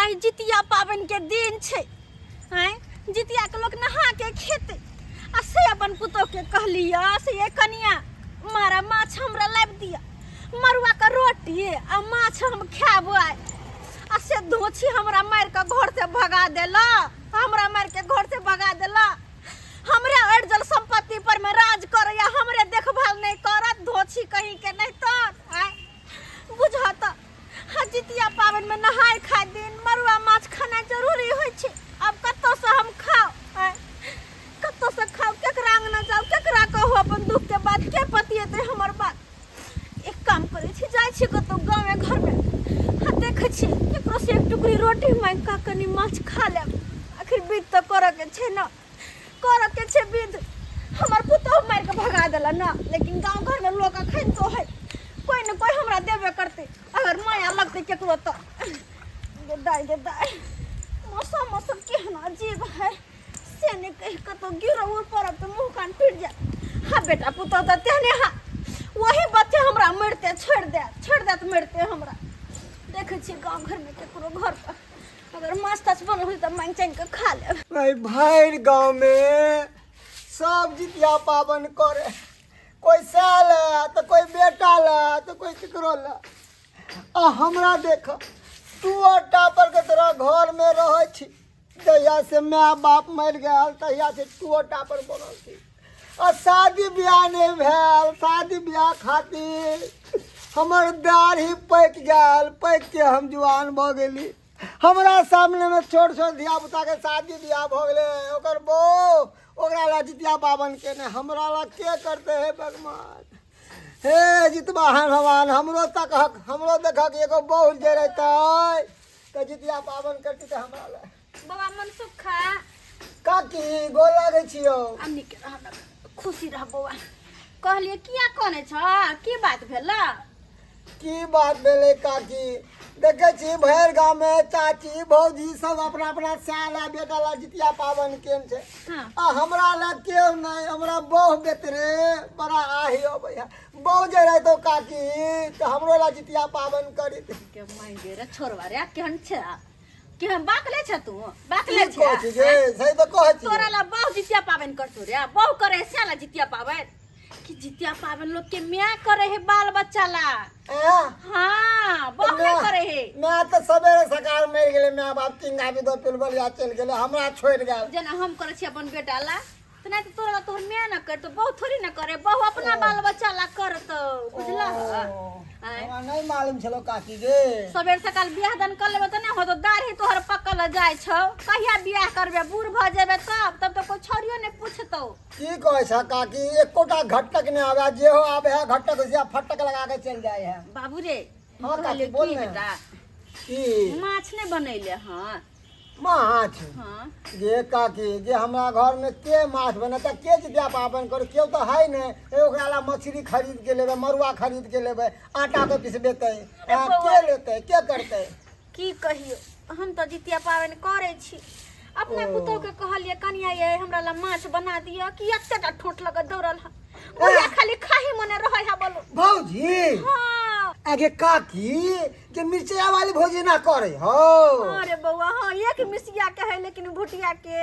आई जितिया पावन के दिन छे। हैं जितिया के लोग नहा के खेते आ से अपन पुतो के कहलिया से ये कनिया मारा माछ हमरा लाब दिया, मरुआ का रोटी आ माछ हम खाबो आ से धोछी हमरा मार के घर से भगा देला, हमरा मार के घर से भगा देला। हमरे अर्जल संपत्ति पर में राज कर या हमरे देखभाल नहीं करत धोछी कहीं के नहीं तो बुझत। जितिया पावन में नहाय खाय दिन मरुआ माछ खाना जरूरी होय छे। अब कत्तो से हम खाओ, कत्तो से खाओ, केकरा अंगना जाओ, केकरा कहू अपन दुख के बात, के पतियेते हमर बात। एक काम करे छी, जाय छी कतो गांव में घर में देखे छी केकरो से एक टुकड़ी रोटी मांग का कनी माछ खा लेब। आखिर बीत तो करे के छे न, करे के छे बीत। हमर पुतौ मार के भगा देला ना, लेकिन गांव घर में लोग अखन तो है कोई न कोई हमरा देबे करते अगर माया लगते केकरो तो। गे दाई मौसम केहन अजीब है से ने कह कतो गिरो ऊपर तो मुंह कान फिट जा। हां बेटा पुतो तो तेने हा वही बच्चे हमरा मरते छोड़ दे तो मरते हमरा। देखे छी गांव घर में केकरो घर पर अगर माछ ताछ बनल हो त मांग चांग के खा ले। भाई गांव में सब जितिया पावन करे, कोई साल तो कोई बेटा ला तो कोई केकरो ला। आ हमरा देख तू टापर के तरह घर में रह छी, तहिया से माँ बाप मर गया तहिया से तू टापर बनल छी। और शादी ब्याह नहीं भेल, शादी ब्याह खातिर हमर दाढ़ी पैक गल, पैक के हम जवान भ गेली। हमरा सामने में छोट छोट धिया पुता के शादी ब्याह भ गेले, ओकर बो ओकरा ला जितिया पावन के ने हमरा ला के करते है भगवान। हे जितवा है भगवान हमरो तक हक, हमरो देखक एगो बहु जे रहते तो जितिया पावन करती तो हमरा ला। बाबा मनसुखा काकी गोल लागे छियो। हमनी के रहना खुशी रह बौआ। कहलिए किया कोने छ, की बात भेला? की बात भेले काकी, देखे छी भैर गांव में चाची भौजी सब अपना अपना साला बेटा ला जितिया पावन केन छे। हाँ। आ हमरा ला केव नहीं, हमरा बहु बेतरे बड़ा आही हो भैया। बहु जे रहे तो काकी तो हमरो ला जितिया पावन करी के मांगे रे छोरवा रे केहन छ के हम बाकले छ तू बाकले छ। कह छी जे सही तो कह छी तोरा ला बहु जितिया पावन करतो रे, बहु करे साला जितिया पावन कि जितिया पावन लोग के मियां करे है बाल बच्चा ला। हां बहु नहीं करे है। मैं तो सवेरे सकाल मर गेले, मैं बाप तिंगा भी दो पिलबलिया चल गेले, हमरा छोड़ गेल। जना हम करे छी अपन बेटा ला तो नहीं तो तोरा ला तोहर मियां ना कर तो बहु थोड़ी ना करे, बहु अपना बाल बच्चा ला करत बुझला। हमरा नहीं मालूम छलो काकी गे। सवेर सकाल बियाह दान कर लेबे तो नहीं हो तो दाढ़ी तोहर पकल जाय छौ। कहिया बियाह करबे, बूढ़ भ जेबे तब तो कोई छोरियो ने पूछतो। की कहे छ काकी, एकोटा घटक ने आवे, जे हो आवे है घटक से फटक लगा के चल जाए है। बाबू रे हां काकी बोल ने बेटा की माछ ने बनैले। हां माछ। हां जे काकी जे हमरा घर में के माछ बनता, के जितिया पावन कर, केओ तो है ने ओकरा ला मछली खरीद के लेबे, मरुआ खरीद के लेबे, आटा के पिसबेते, के लेते के करते। की कहियो हम तो जितिया पावन करे छी। अपने पुतो के कहलिए कनिया ये हमरा ला माछ बना दियो कि एतेटा ठोट लग दौड़ल है ओया खाली खाही मने रहै है बोलो भौजी। हां आगे काकी जे मिर्चिया वाली भौजी ना करे हो। अरे बउआ हां एक मिसिया के है लेकिन भुटिया के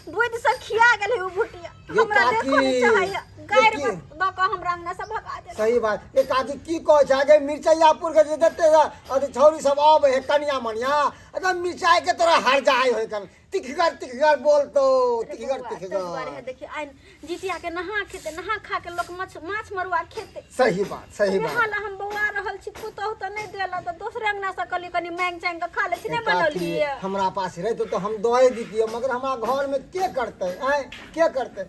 बुध से खिया गेल है। वो भुटिया हमरा देखो नहीं चाहिए गायर में द के हमरा अंगना से भगा दे। सही बात ए काकी की कह छ आगे मिर्चियापुर के जे देते अरे छौरी सब आवे है कनिया मनिया एकदम मिर्चाई के तरह हर जाए हो कन तिखगर बोल तो तिखगर है। देखिए आइन जितिया के नहा खेते, नहा खा के लोग माछ मरुआ खेते। सही बात हाल हम बउआ रहल छी पुतौ त नहीं देला त दूसरे अंगना से कली कनी मांग चांग के खा ले छी। नहीं बनलिए हमरा पास रहे तो हम दोए दीतिए, मगर हमरा घर में के करते हैं, के करते।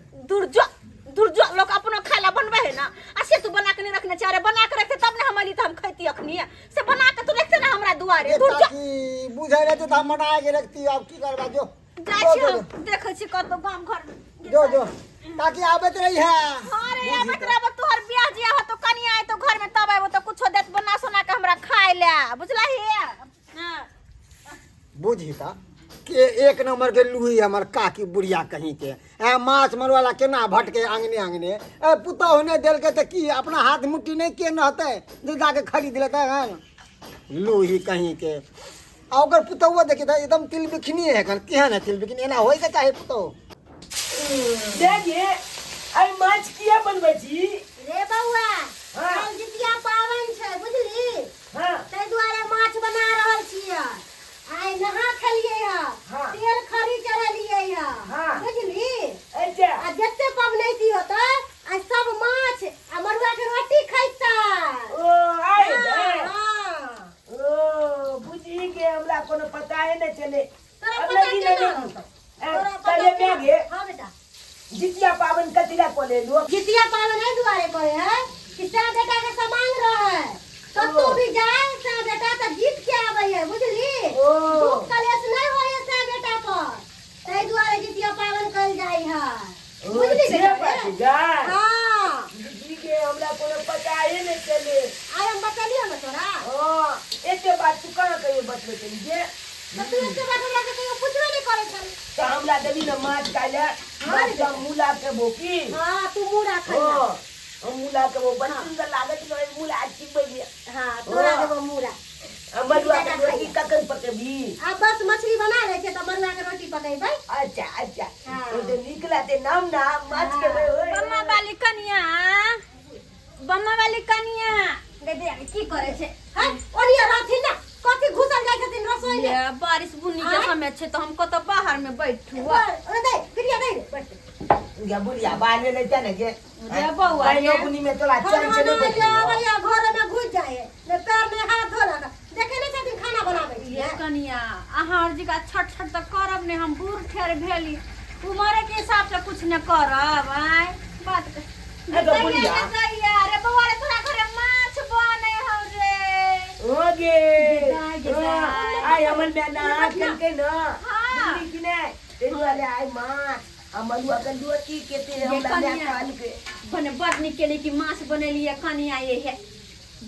दुर्जो लोग अपना खाला बनवे है ना, ऐसे तू बना के नहीं रखने चाहे, बना के रखते तब ने हमली तो हम खैती अखनी से बना के तू रखते ना हमरा दुआरे। दुर्जो की बुझे रहते त हम बना के रखती, अब की करबा जो जाय छी हम देखे छी कतो गांव घर जो ताकि आबत रही है। हां रे आबत रहब तोहर बियाह जिया हो तो कनिया आए तो घर में तब आबो तो कुछो देत बना सोना के हमरा खाए ले बुझला ही। हां बुझी ता के एक नंबर के लुही हमर काकी बुढ़िया कहीं के माछ मरवाला केना भटके आंगने आंगने पुता होने देल के त की अपना हाथ मुट्ठी नहीं के रहते जे जाके खरीद लेते हैं लुही कहीं के। आ ओकर पुतौआ देखी त एकदम तिल बिखनी है कल केहन है तिल बिखनी एना होय के चाहे पुतौ देखिए आई माछ किया बनबै छी रे बउआ हाँ। काल जितिया पावन छै बुझली हां तै दुआरे माछ बना रहल छियै आइ नहा खेलियै हाँ। तेल खरी चढ़लियै हाँ। बुझली अच्छा आ जते पबनैती होतै आ सब माछ आ मरुआ के रोटी खैतै ओ आई ने हाँ। ओ बुझी के हमरा कोनो पता है न चले तोरा अब पता लगी केना नहीं होतौ? तोरा पता पहले केना? मैं गे हाँ बेटा जितिया पावन कतिला कोले लोग जितिया पावन है दुआरे करे है कि सा बेटा के समान रहे तो ओ। तू भी जाए सा बेटा तो जीत के आवे है बुझली ओ। दुख कलेश नहीं होय सा बेटा पर तै दुआरे जितिया पावन कइल जाई है बुझली छे बेटा पास जाए हां बुझी के हमरा कोनो पता है न चले आय हम बतलियो न तोरा हां एते बात तू कहां कहियो बतबे चली जे तो तू इसके बाद हमरा के कहियो पूछबे नहीं करे छल तो हमरा देवी न माछ काले माछ का मूला के बोकी हां तू मुड़ा हां खइया हम मूला के वो बड़ी सुंदर लागत है मूला अच्छी बनी हां तोरा देबो मुड़ा मरुआ के रोटी ककन पकेबी अब बस मछली बना ले के तो मरुआ के रोटी पकेबै अच्छा अच्छा हाँ। तो जो निकला ते नाम ना माछ के भाई होय बम्मा वाली कनिया बम्मा वाली कनिया गे दे की करे छे हैं ओनिया रहथिन ना कथि घुसल जाय छथिन रसोई में बारिश बुनी के समय छे तो हमको तो बाहर में बैठू अरे दे गिरिया दे बैठ या बुढ़िया बाले ले जाने के रे बउआ भाइयों बुनी में तोला चल घर चले में जावरिया घर में घुस जाए ने पैर में हाथ धो लगा देखे नहीं छथिन खाना बनावे ये छिए कनिया अहाँ जी का छट छट तक करब ने हम बूढ़ ठहर भेली उम्र के हिसाब से कुछ न करब आय बात तो बुढ़िया रे बउआ रे तोरा घरे माछ बने हो रे ओगे गेदाय। आई हमन में ना कल के ना हाँ। बुढ़ी की ने ते वाले आई माछ मरुआ के लोटी के ते हमरा में कनिया। काल के बने बड़ निक केली कि माछ बनेलिए कनिया ये है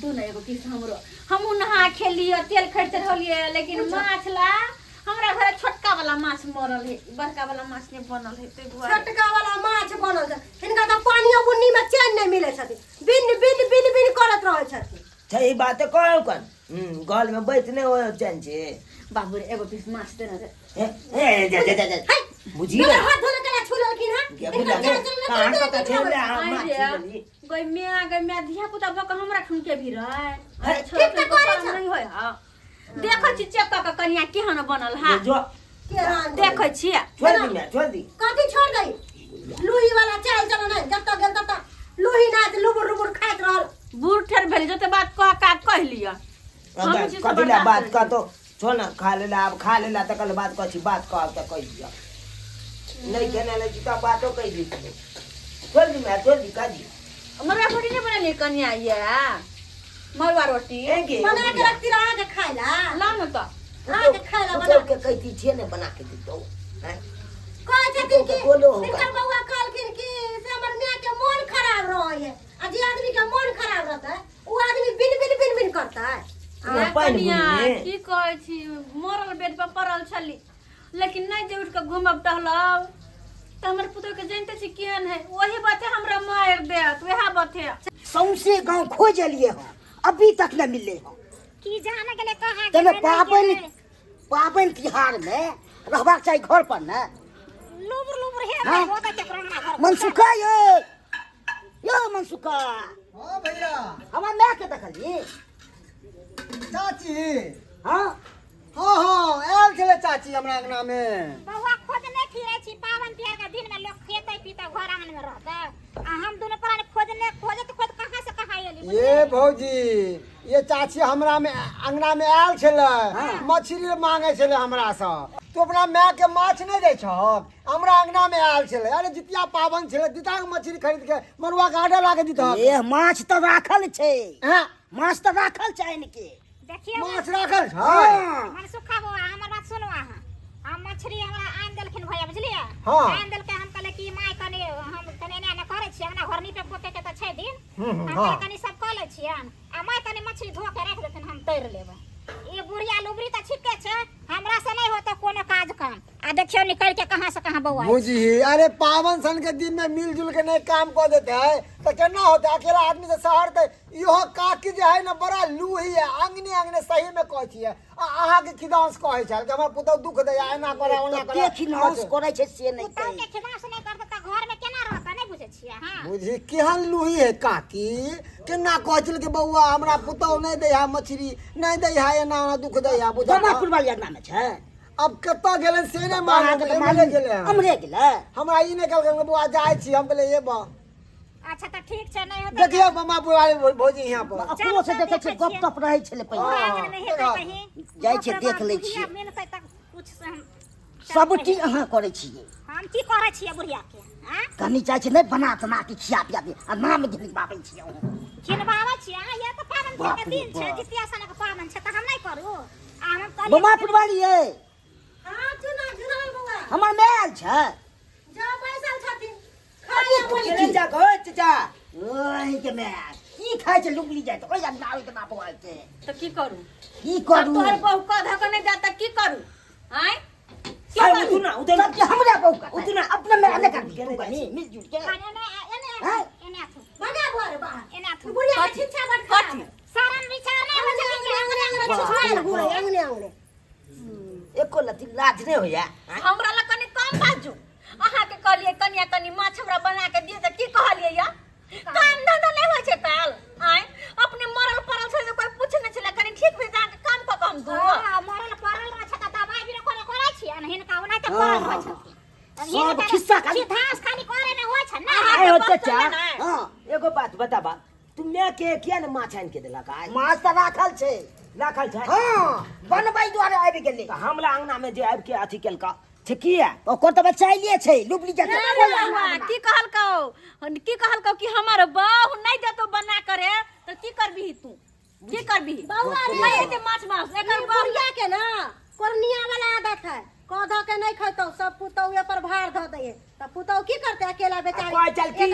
दू न एगो किस हमरो हमहू नहा खेलिए तेल खरीदते रहलिए लेकिन माछ ला हमरा घरे छोटका वाला माछ मरल है बड़का वाला माछ नहीं बनल है ते दुआरे छोटका वाला माछ बनल छै हिनका त पानियो बुन्नी में चैन नहीं मिले छथिन बिन बिन बिन बिन करत रहै छथिन सही बात है कौन कौन घर में बैठने हो चैन छे बाबू रे एगो पीस माछ देना रे ए जा बुझी तोरा ना हाथ धोले केला छुललखिन हां क्या बुझा ने कहां पता चले हम माछ बोली गई मैं धिया पुता बक हमरा ठुनके भी रहे अरे, ठीक त करे छ। नहीं होय हां देखै छी चेक क कनिया केहन बनल हा जो केहन देखै छी छोड़ दी कथी छोड़ गई लूही वाला चाल चलो नहीं जब तक गेल तब तक लूही ना लुबुर लुबुर खाइत रहल बूढ़ ठेर भेल जते बात कह लिया हम चीज से कथी ला बर्दाश्त बात करै का तो छोड़ ना खा लेला अब खा लेला त कल बात कथी बात का त कह दिया नहीं कहने लगी तो बातों कह दी छोड़ दी का दी मरुआ रोटी नहीं बनली कनिया ये मरुआ रोटी बना के रखती रहा के खाइला ला न त आ के खाइला बना के कहती छे ने बना के दी तो हैं कहै छथिन कि बोलो होगा। इनकर बउआ कहलखिन कि से हमर मां के मन खराब रहै है आ जे आदमी के मन खराब रहता है वो आदमी बिन बिन बिन बिन करता है आ, पानि कनिया बुनी की कहै छी मरल बेड पर पड़ल छली लेकिन नहीं जे उठ के घूमब टहलब त हमर पुत्र के जानते छी केहन है वही बात है हमरा मार देत वह बात है सौंसे गांव खोजलिए हो अभी तक न मिले हो की जाने के लिए कहा तने पाबन तिहार में रहबाक चाहिए घर पर न लुबुर लुबुर हे हाँ? होता चक्रमा घर मनसुखा यो मनसुखा हां भैया हमार माँ के देखली चाची हाँ हाँ हाँ आयल छले चाची हमरा अंगना में बउआ खोजने फिरे छी पावन तिहार के दिन में लोग खेते पीते घर आंगन में रहता आ हम दोनों प्राणी खोजने खोजत खोज कहां से कहां एली ये भौजी ये चाची हमरा में अंगना में आयल छले मछली मांगे छले हमरा से तू अपना माँ के माछ नहीं दे छक हमरा अंगना में आयल छले अरे जितिया पावन छले दिता के मछली खरीद के मरुआ के आडा ला के दिता ये माछ तो राखल छे हैं माछ तो राखल चाहिए इनके देखिए माछ राखल छै हाँ मन सुखा हुआ हमर बात सुनो अहाँ हम मछली हमरा आन देलखिन भैया बुझलिए हाँ। आन देलके हम कहले कि माय कने हम कने ने करे छी हमरा घरनी पे पोते के त 6 दिन हम्म, हम हाँ। कने सब कह ले छियन आ माय कने मछली धो के रख देथिन हम तैर लेबै ये बुढ़िया लुबरी त छिके छै हमरा से नहीं होता कोनो काज काम आ देखिए देखियो निकल के कहाँ से कहाँ बउआ बुझी अरे पावन सन के दिन में मिलजुल के नहीं काम कर देते है तो केना होता है अकेला आदमी से शहर ते इहो काकी जे है ना बड़ा लूही है अंगने अंगने सही में कहै छियै अहाँ के खिदांस कहै छै कि हमर पुतौ दुख दे एना करे ओना करे देखी नाउस करे छै से नहीं पुतौ कहे के खिदास नहीं करते त घर में केना रहता नहीं बुझे छियै हां बुझी केहन लूही है काकी केना कहै छै कि बउआ हमरा पुतौ नहीं दे है मछली नहीं दे है एना ओना दुख दे है बुझा जमापुर वाली अगना में छै अब कत्ता गेलन से ने मारे गेले हमरे गेले हमरा ई ने कहलकै बउआ जाइ छी हम कहले ये बा अच्छा त ठीक छै नहीं होता देखियो मामा बुआरी भौजी यहाँ पर अपनो से देखे छै गप टप रहै छले पहिले नहीं हेतै कहीं जाइ छै देख लै छियै मिलतै त कुछ से हम सब चीज अहाँ करे छियै हम की करे छियै बुढ़िया के हां कनी चाहे छै नहीं बना तना के खिया पिया दे आ नाम घिनबाबै छियै खिनबावा छियै ये त पावन के दिन छै जितिया सन के पावन छै त हम नहीं करू आ हम कहलियै जमापुर वाली है हां चुना चुना बउआ हमर मैल छै जा पैसा छथिन चले जा गो चाचा ओही के मैल की खाइ छै लुगली जाइ त ओइ अगना ओइ के बाप आइ छै तो की करू की अब करू तोहर बहू का धक नहीं जाता की करू आय आई उठू ना उधर सब के हमरे बहु का उतना अपना मैल कर दी कनी मिलजुल के एने आथु बगा घर बाहर एने आथु बुढ़िया के छिछा बड़ कथि सारन विचार नहीं हो जाए अंगने अंगने छिछा घुरे अंगने अंगने एको लती लाज नहीं होया हमरा ला कनी कम बाजू अहाँ के कहलिए कनिया कनी माछ हमरा बना के दिए त की कहलिए या काम धंधा नहीं होय छै काल आय अपने मरल पड़ल छै कोई पूछ नहीं छला कनी ठीक भी जा के काम क कम दू मरल परल रह छ त दवाई भी करे छी आ नहीं का ओना त परल रह छ सब खिस्सा खाली घास खाली करे न होय छ ना आए हो चाचा हां एगो बात बताबा तुम के किया ने माछ आन के देला का माछ त राखल छै राखल छै हां बनबै दुआरे आबि गेलै तो हमला अंगना में जे आब के अथी केलका छै किया ओकर त बचाइले छै लुबली जा की कहलकौ कि हमर बहू नहीं देतो बना करे तो की करबी तू की करबी बउआ रे एते माछ मांस एकर बुढ़िया के ना कोरनिया वाला आदत है कौधा के नहीं खैतो सब पुतौए पर भार ध दे त पुतौ की करते अकेला बेचारी कोई चल की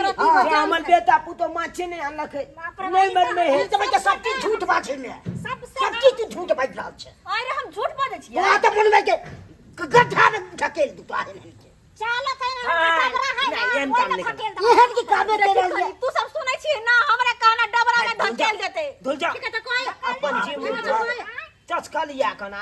हमर बेटा पुतो माछ नहीं अनलक नहीं मन में है तब के सब चीज झूठ बात में सब चीज झूठ बात रहल छै अरे हम झूठ बाजै छियै वहां त मन में के गड्ढा में ढकेल दू तारे नहीं चलो कहीं हाँ, खतरा है नहीं, एहन काम नहीं करना। एहन की काबे के रहल तू सब सुनै छी ना हमरा कहना डबरा में धकेल देते धुल जा ठीक है तो कोई अपन जीव चचका लिया कना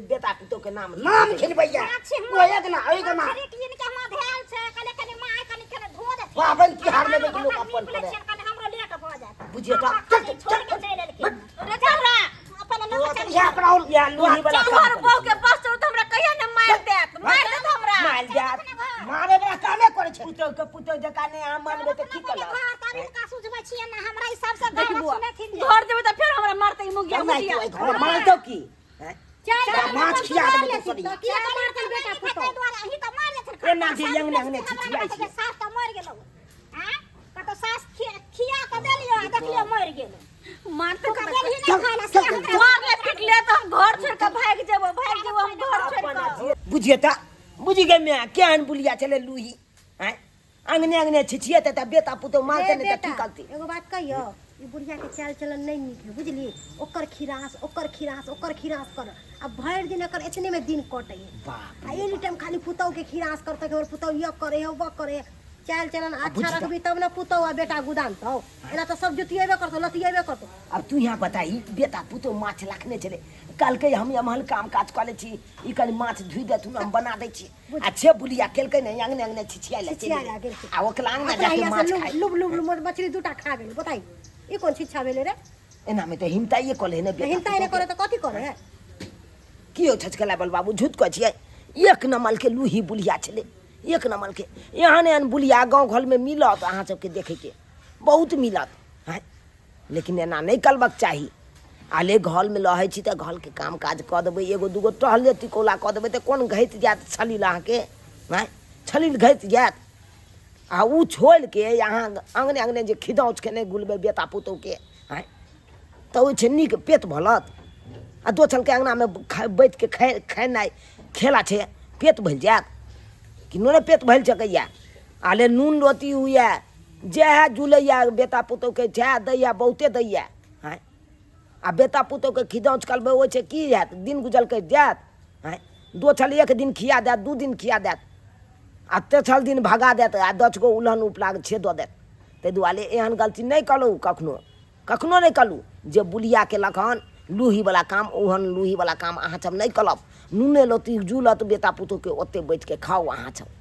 बेटा पुतो के नाम नाम खिलबैया ओ एक ना ओइ के ना अरे किन के हम धेल छै कने कने माय कने कने धो दे पावन तिहार में भी लोग अपन करे कने हमरो लेट भ जात बुझिए तो छोड़ के चले लेकिन रे चलरा अपन लोग चल या अपना और या लोही वाला तोहर बहू के बस तो हमरा कहिया ने मार देत हमरा माल जात मारे बड़ा कामे करे छै पुतो जका ने हम मानबे तो की कला घर तारी का सुझबै छियै ना हमरा ई सबसे देखी गलत बुआ सुने थी घर देबे त फेर हमरा मारते ई मुगिया नहीं मुगिया तो घर माल तो की हैं? चल माछ खिया देबे तो सरी किया मारतन बेटा पुतो द्वारा ही तो मार लेथन ए ना जे यंग ने छिछिया छी सास तो मर गेलो हां कतो सास खिया के देलियो देखलियो मर गेलो मारते का देली नहीं खाइला से हमरा मार ले पीट ले तो हम घर छोड़ के भाग जेबो हम घर छोड़ के बुझिए ता बुझी गए मैं केहन बुलिया चले लूही हैं अंगने अंगने छिछिए त बेटा पुतो मारते नहीं त की करती एगो बात कहियो ई बुढ़िया के चाल चलन नहीं नीक है बुझली ओकर खिरास कर अब भर दिन एकर इतने में दिन कटे बाप आ एनी टाइम खाली पुतौ के खिरास करते के और पुतौ ये करे है वो करे चाल चलन अच्छा रखबी तब ना पुतौ आ बेटा गुदान तो एना तो सब जुतिएबे करतो लतिएबे करतो अब तू यहाँ बताई बेटा पुतो माछ लाखने चले कल के हम यमहल काम काज कर ले छी ई कनी माछ धुई दे तू हम बना दे छी आ छे बुलिया केलकै ने अंगने अंगने छिछिया ले छिछिया गेल छै। आ ओकला अंगना जाके माछ खाई लुब लुब लुब मछली दूटा खा गेल बताई ई कोन शिक्षा भेले रे एना में तो हिमता ये कोले ने बेटा हिंता ने करे तो कथि करे है की हो छचकला बल बाबू झूठ कह छिए एक नमल के लूही बुलिया चले एक नमल के यहाँ ने बुलिया गाँव घर में मिलत अहाँ सबके देखे के बहुत मिलत है लेकिन एना नहीं करबक चाही आले घर में रहे छी तो घर के काम काज कऽ देबै एगो दूगो टहले टिकोला कऽ देबै तो कौन घैत जात छलील अहाँके हैं छलील घैत जात आ उ छोड़ के यहाँ अंगने अंगने जे खिदौच के नहीं गुलबै बेटा पुतौ के हैं तो ओहि नीक पेट भलत आ दोसर के अंगना में बैठ के खेनाइ खेला छै पेट भल जात कि नोने पेट भल सकैया आले नून रोटी हुए जह जुलैया बेटा पुतौ के जह दैया बहुते दैया हैं आ बेटा पुतौ के खिदौच करबै ओहि छै की हैत दिन गुजर के जात हैं दोछल एक दिन खिया देत 2 दिन खिया देत आ तेछल दिन भगा देत आ 10 गो उल्हन उपलाग छे दऽ देत। ताहि दुआरे एहन गलती नहि करू कखनो नहि करू। जे बुलिया केलक हन लूहीवला काम ओहन लूहीवला काम अहाँ सब नहि करब। नूने लोती जुलत बेटा पुतोहके ओतेक बैठ के खाउ अहाँ सब।